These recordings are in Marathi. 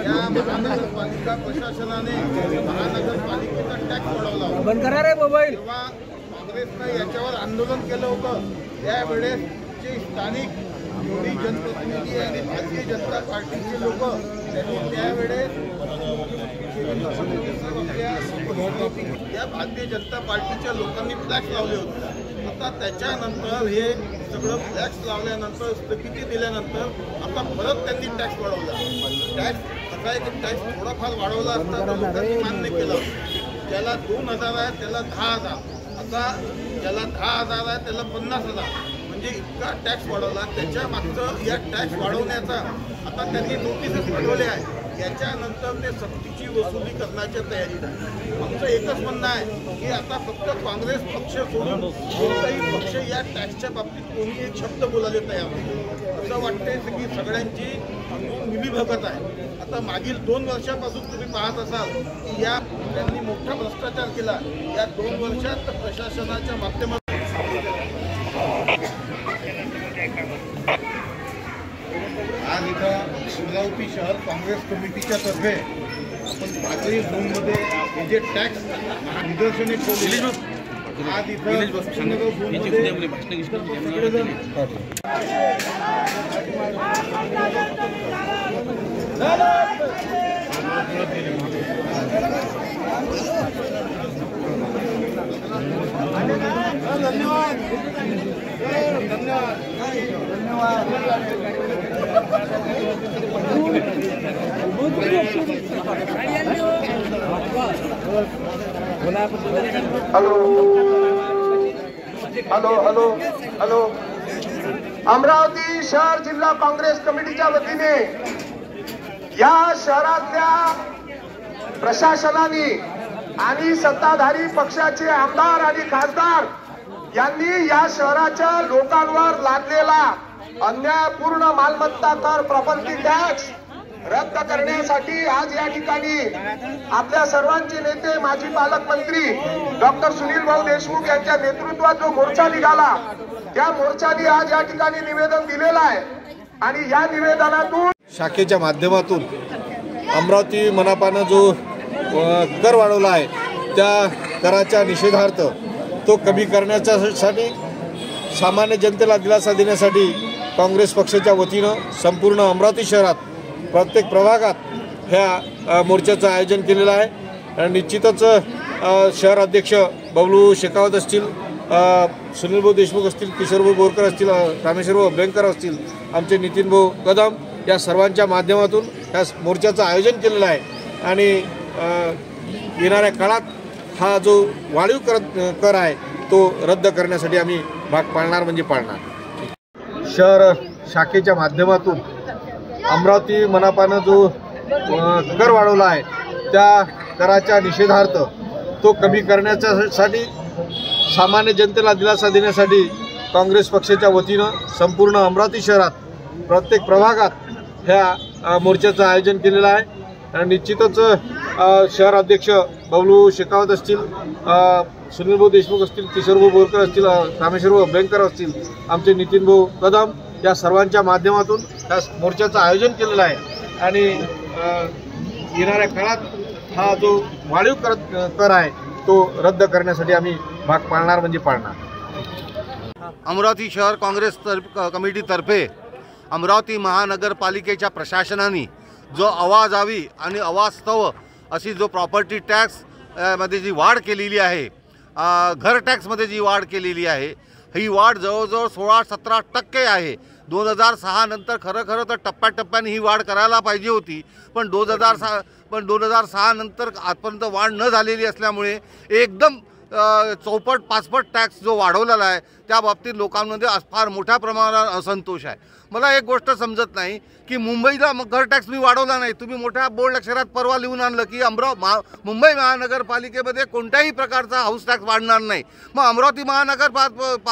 या महानगरपालिका प्रशासनाने महानगरपालिकेचा टॅक्स वाढवला बंद करा रे मोबाईल। तेव्हा काँग्रेसने याच्यावर आंदोलन केलं होतं। त्यावेळेस जे स्थानिक मोदी जनप्रतिनिधी आणि भारतीय जनता पार्टीचे लोक त्यांनी त्यावेळेस या भारतीय जनता पार्टीच्या लोकांनी फ्लॅक्स लावले होते। आता त्याच्यानंतर हे सगळं फ्लॅक्स लावल्यानंतर स्थगिती दिल्यानंतर आता परत त्यांनी टॅक्स वाढवला। टॅक्स असा आहे की टॅक्स थोडाफार वाढवला असता तर लोकांनी मान्य केलं। ज्याला 2000 आहे त्याला 10,000, आता ज्याला 10,000 आहे त्याला 50,000, म्हणजे इतका टॅक्स वाढवला। त्याच्या मागचं या टॅक्स वाढवण्याचा आता त्यांनी नोटीसच पाठवले आहे। याच्यानंतर ते सक्तीची वसुली करण्याच्या तयारीत आहे। आमचं एकच म्हणणं आहे की आता फक्त काँग्रेस पक्ष सोडून कोणताही पक्ष या टॅक्सच्या बाबतीत कोणी एक शब्द बोलायला तयार नाही। असं वाटतंय की सगळ्यांची मिलीभगत आहे। आता मागील 2 वर्षापासून तुम्ही पाहत असाल की या त्यांनी मोठा भ्रष्टाचार केला। या 2 वर्षात प्रशासनाच्या माध्यमातून आज इथं अमरावती शहर काँग्रेस कमिटीच्या तर्फे आपण पाचही झोनमध्ये हे जे टॅक्स निदर्शने ठेवली आज इथं बसनगर झोनमध्ये सगळेजण धन्यवाद हॅलो हॅलो हॅलो अमरावती शहर जिल्हा काँग्रेस कमिटीच्या वतीने या शहरातल्या प्रशासनाने आणि सत्ताधारी पक्षाचे आमदार आणि खासदार यांनी या शहराच्या लोकांवर लादलेला अन्यायपूर्ण मालमत्ता कर प्रॉपर्टी टॅक्स रद्द करण्यासाठी आज या ठिकाणी आपल्या सर्वांचे नेते माजी पालकमंत्री डॉक्टर सुनील भाऊ देशमुख यांच्या नेतृत्वात जो मोर्चा निघाला त्या मोर्चाने आज या ठिकाणी निवेदन दिलेलं आहे। आणि या निवेदनातून शाखेच्या माध्यमातून अमरावती मनपानं जो कर वाढवला आहे त्या कराच्या निषेधार्थ तो कमी करण्यासाठी सामान्य जनतेला दिलासा देण्यासाठी काँग्रेस पक्षाच्या वतीनं संपूर्ण अमरावती शहरात प्रत्येक प्रभागात ह्या मोर्चाचं आयोजन केलेलं आहे। निश्चितच शहर अध्यक्ष बबलू शेखावत असतील, सुनीलभाऊ देशमुख असतील, किशोरभाऊ बोरकर असतील, रामेश्वरभाऊ अभ्यंकर असतील, आमचे नितीनभाऊ कदम या सर्वांच्या माध्यमातून ह्या मोर्चाचं आयोजन केलेलं आहे। आणि येणाऱ्या काळात हा जो वाढीव कर आहे तो रद्द करण्यासाठी आम्ही भाग पाडणार म्हणजे पाडणार। शहर शाखेच्या माध्यमातून अमरावती मनपानं जो कर वाढवला आहे त्या कराच्या निषेधार्थ तो कमी करण्यासाठी सामान्य जनतेला दिलासा देण्यासाठी काँग्रेस पक्षाच्या वतीनं संपूर्ण अमरावती शहरात प्रत्येक प्रभागात ह्या मोर्चाचं आयोजन केलेलं आहे। निश्चितच शहर अध्यक्ष बबलू शेखावत असतील, सुनीलभाऊ देशमुख असतील, किशोरभाऊ बोरकर असतील, रामेश्वरभाऊ अभ्यंकर असतील, आमचे नितीनभाऊ कदम या सर्वांच्या माध्यमातून या मोर्चाचं आयोजन केलेलं आहे। आणि येणाऱ्या काळात हा जो वाढीव कर आहे तो रद्द करण्यासाठी आम्ही भाग पाडणार म्हणजे पाडणार। अमरावती शहर काँग्रेस कमिटीतर्फे अमरावती महानगरपालिकेच्या प्रशासनाने जो अवाजावी आणि अवास्तव अशी जो प्रॉपर्टी टॅक्स मध्ये जी वाढ केलेली आहे, घर टॅक्समध्ये जी वाढ केलेली आहे, ही वाढ जवळजवळ 16-17% आहे। 2006 नंतर खरं तर टप्प्याटप्प्याने ही वाढ करायला पाहिजे होती, पण 2006 नंतर आजपर्यंत वाढ न झालेली असल्यामुळे एकदम चौपट पाचपट टॅक्स जो वाढवलेला आहे त्या बाबतीत लोकांमध्ये फार मोठ्या प्रमाणात असंतोष आहे। मला एक गोष्ट समजत नाही की मुंबईला घर टॅक्स मी वाढवला नाही, तुम्ही मोठ्या बोल्ड अक्षरात परवा लिहून आणलं की मुंबई महानगरपालिकेमध्ये कोणत्याही प्रकारचा हाऊस टॅक्स वाढणार नाही। मग अमरावती महानगरपालिकेच्या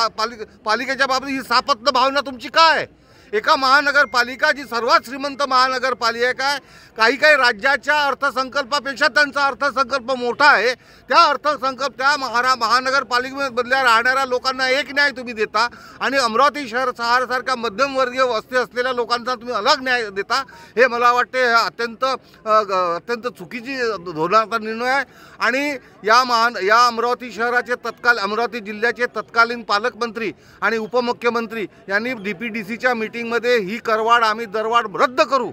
बाबतीत ही सापत्न भावना तुमची काय? एका महानगरपालिका जी सर्वात श्रीमंत महानगरपालिका आहे, काही काही राज्याच्या अर्थसंकल्पापेक्षा त्यांचा अर्थसंकल्प मोठा आहे, त्या अर्थसंकल्प त्या महानगरपालिकेमधल्या राहणाऱ्या लोकांना एक न्याय तुम्ही देता आणि अमरावती शहरासारख्या मध्यमवर्गीय वस्ती असलेल्या लोकांचा तुम्ही अलग न्याय देता, हे मला वाटते अत्यंत चुकीची धोरणाचा निर्णय आहे। आणि या अमरावती शहराचे अमरावती जिल्ह्याचे तत्कालीन पालकमंत्री आणि उपमुख्यमंत्री यांनी DPDCच्या मीटिंगमध्ये ही करवाढ आम्ही दरवाढ रद्द करू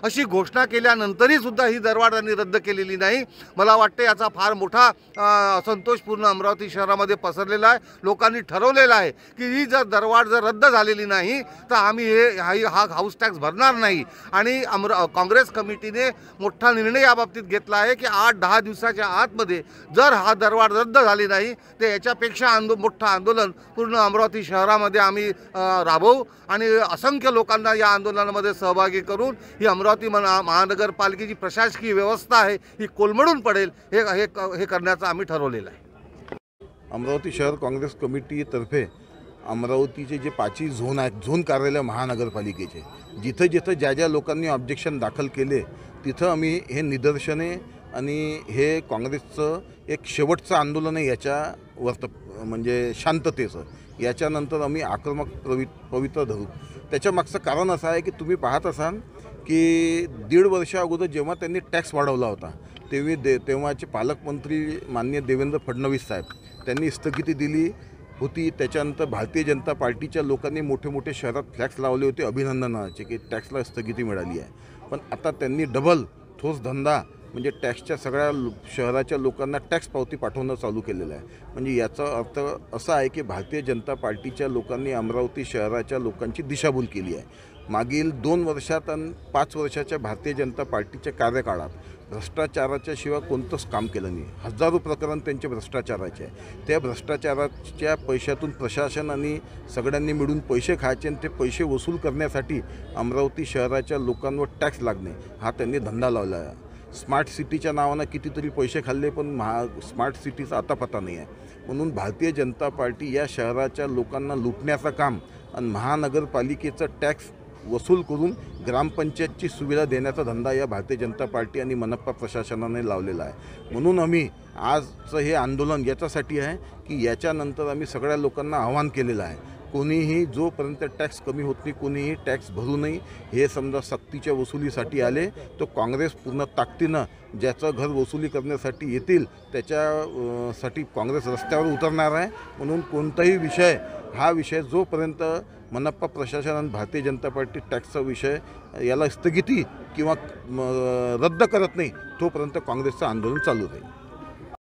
अशी घोषणा केल्यानंतरही सुद्धा ही दरवाढ त्यांनी रद्द केलेली नाही। मला वाटते याचा फार मोठा असंतोष पूर्ण अमरावती शहरामध्ये पसरलेला आहे। लोकांनी ठरवलेलं आहे की ही दरवाढ रद्द झालेली नाही तर आम्ही हा हाऊस टॅक्स भरणार नाही। आणि काँग्रेस कमिटीने मोठा निर्णय याबाबतीत घेतला आहे की 8-10 दिवसाच्या आतमध्ये जर हा दरवाढ रद्द झाली नाही तर याच्यापेक्षा मोठं आंदोलन पूर्ण अमरावती शहरामध्ये आम्ही राबवू आणि असंख्य लोकांना या आंदोलनामध्ये सहभागी करून ही अमरावती महानगरपालिकेची प्रशासकीय व्यवस्था आहे ही कोलमडून पडेल हे करण्याचं आम्ही ठरवलेलं आहे। अमरावती शहर काँग्रेस कमिटीतर्फे अमरावतीचे जे 5 झोन आहेत, झोन कार्यालय महानगरपालिकेचे, जिथं जिथं ज्या लोकांनी ऑब्जेक्शन दाखल केले तिथं आम्ही हे निदर्शने आणि हे काँग्रेसचं एक शेवटचं आंदोलन आहे याच्या म्हणजे शांततेचं, याच्यानंतर आम्ही आक्रमक पवित्र धरू। त्याच्या मागचं कारण असं आहे की तुम्ही पाहत असाल की 1.5 वर्षा अगोदर जेव्हा त्यांनी टॅक्स वाढवला होता तेव्हाचे पालकमंत्री माननीय देवेंद्र फडणवीस साहेब त्यांनी स्थगिती दिली होती। त्याच्यानंतर भारतीय जनता पार्टीच्या लोकांनी मोठे शहरात फ्लॅक्स लावले होते अभिनंदनाचे की टॅक्सला स्थगिती मिळाली आहे। पण आता त्यांनी डबल ठोस धंदा म्हणजे टॅक्सच्या सगळ्या शहराच्या लोकांना टॅक्स पावती पाठवणं चालू केलेलं आहे। म्हणजे याचा अर्थ असा आहे की भारतीय जनता पार्टीच्या लोकांनी अमरावती शहराच्या लोकांची दिशाभूल केली आहे। मागील 2 वर्षात आणि 5 वर्षाच्या भारतीय जनता पार्टीच्या कार्यकाळात भ्रष्टाचाराच्या शिवाय कोणतंच काम केलं नाही। हजारो प्रकरण त्यांचे भ्रष्टाचाराचे आहे। त्या भ्रष्टाचाराच्या पैशातून प्रशासन आणि सगळ्यांनी मिळून पैसे खायचे आणि ते पैसे वसूल करण्यासाठी अमरावती शहराच्या लोकांवर टॅक्स लागणे हा त्यांनी धंदा लावला आहे। स्मार्ट सिटीच्या नावानं कितीतरी पैसे खाल्ले पण स्मार्ट सिटीचा आता पत्ता नाही आहे। म्हणून भारतीय जनता पार्टी या शहराच्या लोकांना लुटण्याचं काम आणि महानगरपालिकेचं टॅक्स वसूल करून ग्रामपंचायतची सुविधा देण्याचा धंदा या भारतीय जनता पार्टी आणि मनपा प्रशासनाने लावलेला आहे। म्हणून आम्ही आजचं हे आंदोलन याच्यासाठी आहे की याच्यानंतर आम्ही सगळ्या लोकांना आवाहन केलेलं आहे, कोणीही जोपर्यंत टॅक्स कमी होत नाही कोणीही टॅक्स भरू नये। हे समजा सक्तीच्या वसुलीसाठी आले तो काँग्रेस पूर्ण ताकदीनं ज्याचं घर वसुली करण्यासाठी येतील त्याच्यासाठी काँग्रेस रस्त्यावर उतरणार आहे। म्हणून कोणताही विषय हा विषय जोपर्यंत मनपा प्रशासन आणि भारतीय जनता पार्टी टॅक्सचा विषय याला स्थगिती किंवा रद्द करत नाही तोपर्यंत काँग्रेसचं आंदोलन चालू राहील।